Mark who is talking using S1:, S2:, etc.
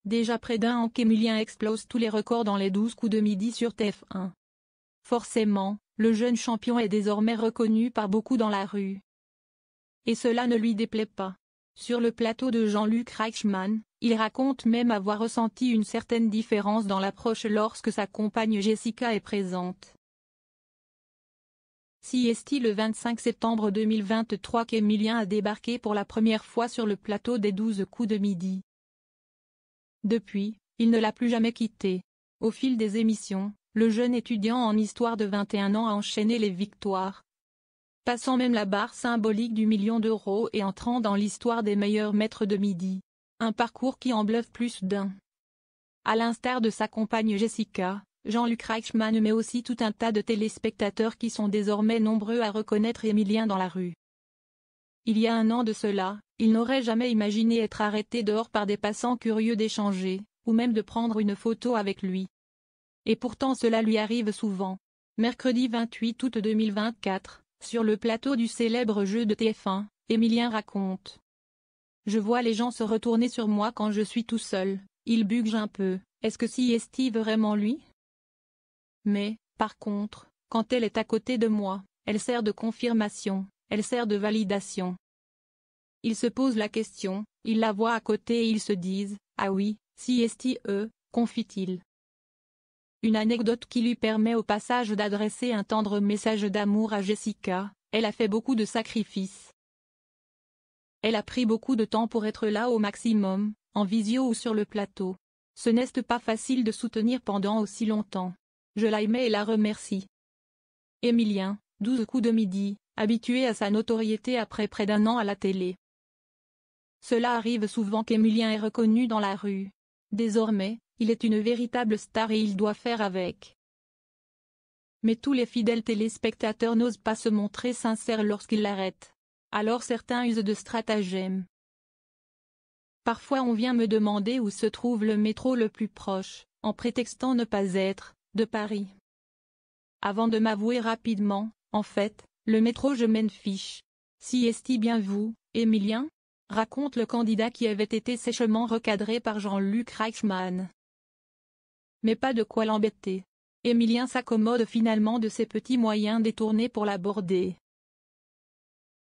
S1: Déjà près d'un an qu'Emilien explose tous les records dans les 12 coups de midi sur TF1. Forcément, le jeune champion est désormais reconnu par beaucoup dans la rue. Et cela ne lui déplaît pas. Sur le plateau de Jean-Luc Reichmann, il raconte même avoir ressenti une certaine différence dans l'approche lorsque sa compagne Jessica est présente. Si est-il le 25 septembre 2023 qu'Emilien a débarqué pour la première fois sur le plateau des 12 coups de midi. Depuis, il ne l'a plus jamais quitté. Au fil des émissions, le jeune étudiant en histoire de 21 ans a enchaîné les victoires, passant même la barre symbolique du million d'euros et entrant dans l'histoire des meilleurs maîtres de midi. Un parcours qui en bluffe plus d'un. À l'instar de sa compagne Jessica, Jean-Luc Reichmann met aussi tout un tas de téléspectateurs qui sont désormais nombreux à reconnaître Emilien dans la rue. Il y a un an de cela, il n'aurait jamais imaginé être arrêté dehors par des passants curieux d'échanger, ou même de prendre une photo avec lui. Et pourtant cela lui arrive souvent. Mercredi 28 août 2024, sur le plateau du célèbre jeu de TF1, Emilien raconte. Je vois les gens se retourner sur moi quand je suis tout seul, il bugue un peu, est-ce que si est vraiment lui? Mais, par contre, quand elle est à côté de moi, elle sert de confirmation, elle sert de validation. Ils se posent la question, ils la voient à côté et ils se disent, ah oui, si confie-t-il. Une anecdote qui lui permet au passage d'adresser un tendre message d'amour à Jessica, elle a fait beaucoup de sacrifices. Elle a pris beaucoup de temps pour être là au maximum, en visio ou sur le plateau. Ce n'est pas facile de soutenir pendant aussi longtemps. Je l'aimais et la remercie. Emilien, 12 coups de midi, habitué à sa notoriété après près d'un an à la télé. Cela arrive souvent qu'Emilien est reconnu dans la rue. Désormais, il est une véritable star et il doit faire avec. Mais tous les fidèles téléspectateurs n'osent pas se montrer sincères lorsqu'ils l'arrêtent. Alors certains usent de stratagèmes. Parfois on vient me demander où se trouve le métro le plus proche, en prétextant ne pas être de Paris. Avant de m'avouer rapidement, en fait, le métro je m'en fiche. Si est-il bien vous, Emilien? Raconte le candidat qui avait été sèchement recadré par Jean-Luc Reichmann. Mais pas de quoi l'embêter. Emilien s'accommode finalement de ses petits moyens détournés pour l'aborder.